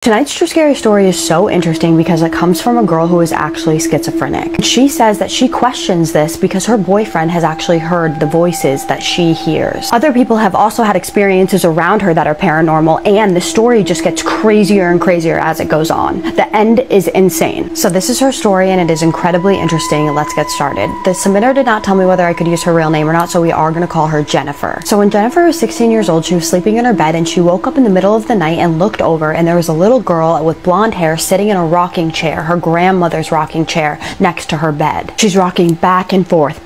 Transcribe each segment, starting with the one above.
Tonight's true scary story is so interesting because it comes from a girl who is actually schizophrenic. She says that she questions this because her boyfriend has actually heard the voices that she hears. Other people have also had experiences around her that are paranormal, and the story just gets crazier and crazier as it goes on. The end is insane. So this is her story and it is incredibly interesting. Let's get started. The submitter did not tell me whether I could use her real name or not, so we are going to call her Jennifer. So when Jennifer was 16 years old, she was sleeping in her bed and she woke up in the middle of the night and looked over, and there was a little girl with blonde hair sitting in a rocking chair, her grandmother's rocking chair, next to her bed. She's rocking back and forth,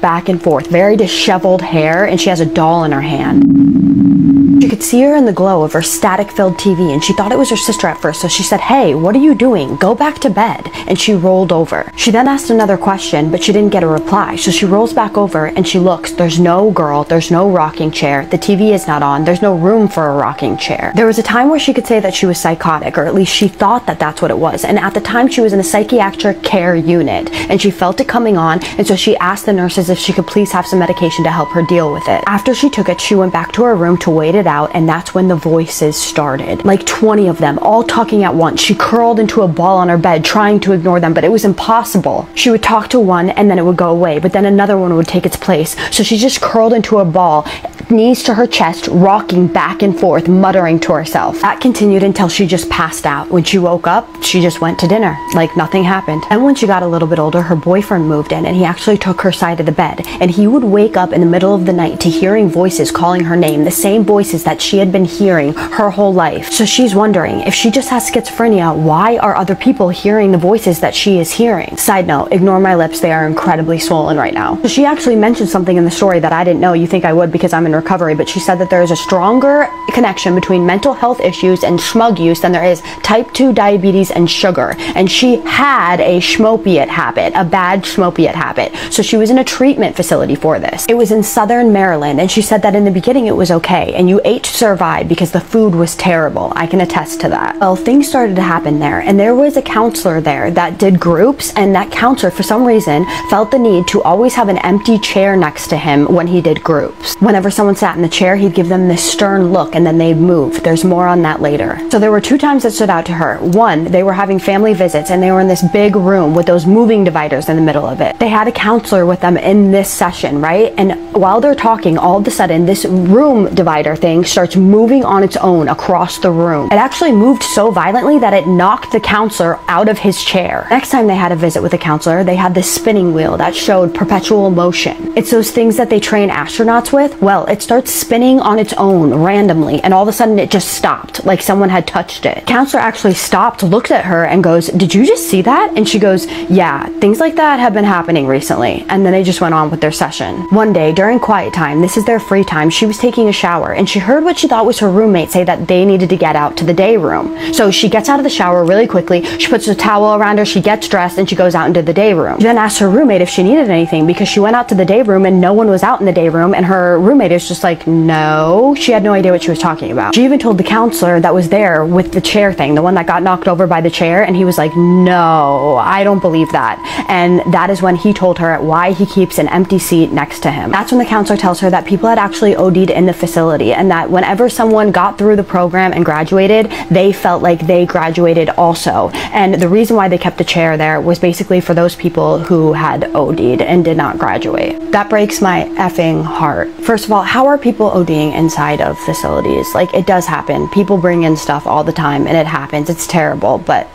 very disheveled hair, and she has a doll in her hand. She could see her in the glow of her static-filled TV, and she thought it was her sister at first, so she said, "Hey, what are you doing? Go back to bed." And she rolled over. She then asked another question, but she didn't get a reply, so she rolls back over and she looks. There's no girl, there's no rocking chair, the TV is not on, there's no room for a rocking chair. There was a time where she could say that she was psychotic, or at least she thought that that's what it was, and at the time she was in a psychiatric care unit, and she felt it coming on, and so she asked the nurses if she could please have some medication to help her deal with it. After she took it, she went back to her room to wait it out, and that's when the voices started. Like 20 of them, all talking at once. She curled into a ball on her bed, trying to ignore them, but it was impossible. She would talk to one, and then it would go away, but then another one would take its place. So she just curled into a ball, knees to her chest, rocking back and forth, muttering to herself. That continued until she just passed out. When she woke up, she just went to dinner, like nothing happened. And when she got a little bit older, her boyfriend moved in, and he actually took her side of the bed, and he would wake up in the middle of the night to hearing voices calling her name, the same voices that she had been hearing her whole life. So she's wondering, if she just has schizophrenia, why are other people hearing the voices that she is hearing? Side note, ignore my lips, they are incredibly swollen right now. So she actually mentioned something in the story that I didn't know. You think I would because I'm in recovery, but she said that there is a stronger connection between mental health issues and schmug use than there is type 2 diabetes and sugar. And she had a schmopiate habit, a bad schmopiate habit. So she was in a treatment facility for this. It was in Southern Maryland, and she said that in the beginning it was okay, and you ate to survive because the food was terrible. I can attest to that. Well, things started to happen there, and there was a counselor there that did groups, and that counselor, for some reason, felt the need to always have an empty chair next to him when he did groups. Whenever someone sat in the chair, he'd give them this stern look, and then they'd move. There's more on that later. So there were two times that stood out to her. One, they were having family visits, and they were in this big room with those moving dividers in the middle of it. They had a counselor with them in this session, right? And while they're talking, all of a sudden, this room divider thing starts moving on its own across the room. It actually moved so violently that it knocked the counselor out of his chair. Next time they had a visit with a counselor, they had this spinning wheel that showed perpetual motion. It's those things that they train astronauts with. Well, it starts spinning on its own randomly, and all of a sudden it just stopped, like someone had touched it. The counselor actually stopped, looked at her, and goes, "Did you just see that?" And she goes, "Yeah, things like that have been happening recently." And then they just went on with their session. One day, during quiet time, this is their free time, she was taking a shower, and she heard what she thought was her roommate say that they needed to get out to the day room. So she gets out of the shower really quickly, she puts a towel around her, she gets dressed, and she goes out into the day room. She then asked her roommate if she needed anything, because she went out to the day room and no one was out in the day room, and her roommate is just like, no. She had no idea what she was talking about. She even told the counselor that was there with the chair thing, the one that got knocked over by the chair, and he was like, "No, I don't believe that." And that is when he told her why he keeps an empty seat next to him. That's when the counselor tells her that people had actually OD'd in the facility, and that whenever someone got through the program and graduated, they felt like they graduated also. And the reason why they kept the chair there was basically for those people who had OD'd and did not graduate. That breaks my effing heart. First of all, how are people ODing inside of facilities? Like, it does happen. People bring in stuff all the time, and it happens. It's terrible, but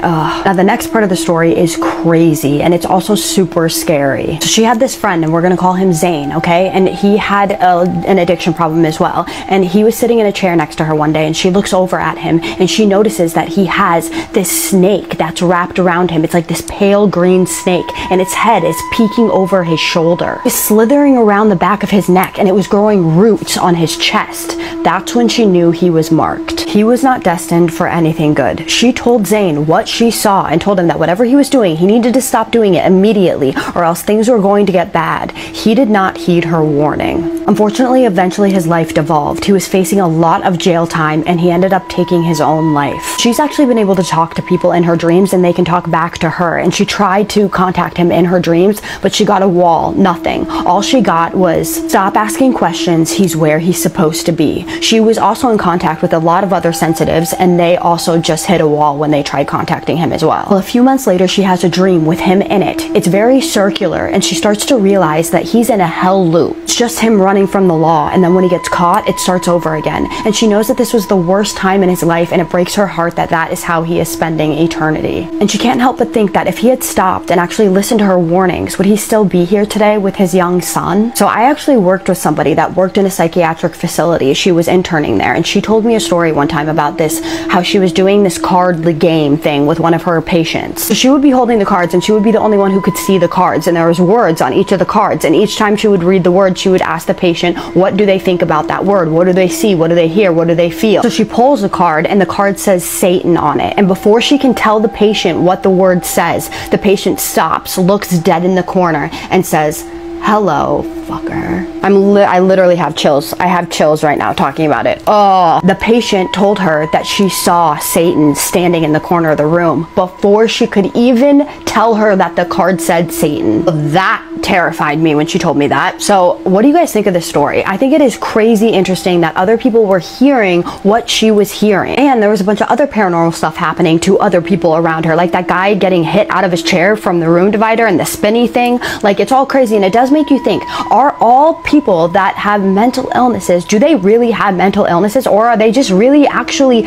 now the next part of the story is crazy, and it's also super scary. So she had this friend, and we're gonna call him Zane, okay? And he had an addiction problem as well. And he was sitting in a chair next to her one day, and she looks over at him, and she notices that he has this snake that's wrapped around him. It's like this pale green snake, and its head is peeking over his shoulder. It's slithering around the back of his neck, and it was growing roots on his chest. That's when she knew he was marked. He was not destined for anything good. She told Zane what she saw and told him that whatever he was doing, he needed to stop doing it immediately, or else things were going to get bad. He did not heed her warning. Unfortunately, eventually his life devolved. He was facing a lot of jail time and he ended up taking his own life. She's actually been able to talk to people in her dreams and they can talk back to her, and she tried to contact him in her dreams, but she got a wall, nothing. All she got was, stop asking questions, he's where he's supposed to be. She was also in contact with a lot of other sensitives and they also just hit a wall when they tried contacting him as well. Well, a few months later, she has a dream with him in it. It's very circular and she starts to realize that he's in a hell loop. It's just him running from the law, and then when he gets caught, it starts over again. And she knows that this was the worst time in his life, and it breaks her heart that that is how he is spending eternity. And she can't help but think that if he had stopped and actually listened to her warnings, would he still be here today with his young son? So I actually worked with somebody that worked in a psychiatric facility. She was interning there, and she told me a story one time about this, how she was doing this card game thing with one of her patients. So she would be holding the cards and she would be the only one who could see the cards, and there was words on each of the cards, and each time she would read the word, she would ask the patient, what do they think about that word? What do they see? What do they hear? What do they feel? So she pulls the card and the card says Satan on it, and before she can tell the patient what the word says, the patient stops, looks dead in the corner and says, hello, fucker. I literally have chills. I have chills right now talking about it. Oh, the patient told her that she saw Satan standing in the corner of the room before she could even tell her that the card said Satan. That terrified me when she told me that. So what do you guys think of this story? I think it is crazy interesting that other people were hearing what she was hearing. And there was a bunch of other paranormal stuff happening to other people around her, like that guy getting hit out of his chair from the room divider and the spinny thing. Like, it's all crazy, and it does make you think, are all people that have mental illnesses, do they really have mental illnesses, or are they just really actually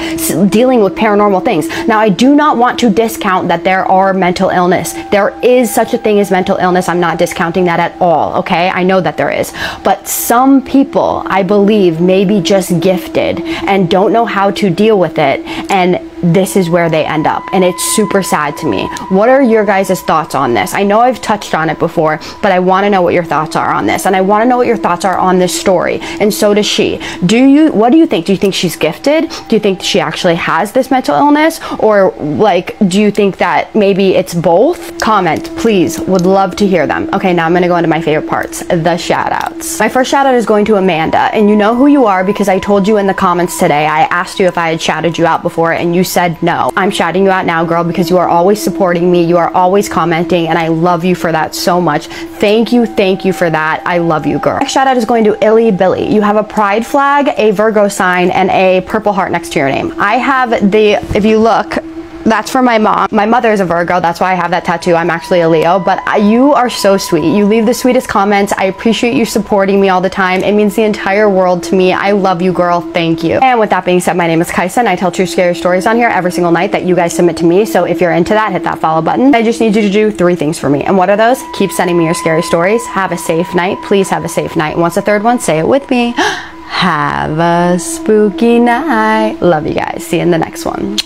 dealing with paranormal things? Now, I do not want to discount that there are mental illness. There is such a thing as mental illness. I'm not discounting that at all, okay? I know that there is. But some people, I believe, may be just gifted and don't know how to deal with it, and this is where they end up, and it's super sad to me. What are your guys' thoughts on this? I know I've touched on it before, but I want to know what your thoughts are on this, and I want to know what your thoughts are on this story, and so does she. What do you think? Do you think she's gifted? Do you think she actually has this mental illness, or like, do you think that maybe it's both? Comment, please. Would love to hear them. Okay, now I'm going to go into my favorite parts, the shout outs. My first shout out is going to Amanda, and you know who you are because I told you in the comments today. I asked you if I had shouted you out before, and you said no. I'm shouting you out now, girl, because you are always supporting me. You are always commenting, and I love you for that so much. Thank you for that. I love you, girl. Next shout out is going to Illy Billy. You have a pride flag, a Virgo sign, and a purple heart next to your name. I have if you look, that's for my mom. My mother is a Virgo, that's why I have that tattoo. I'm actually a Leo, but you are so sweet. You leave the sweetest comments. I appreciate you supporting me all the time. It means the entire world to me. I love you, girl. Thank you. And with that being said, my name is Kaisa, and I tell true scary stories on here every single night that you guys submit to me. So if you're into that, hit that follow button. I just need you to do 3 things for me. And what are those? Keep sending me your scary stories. Have a safe night. Please have a safe night. And what's the third one? Say it with me. Have a spooky night. Love you guys. See you in the next one.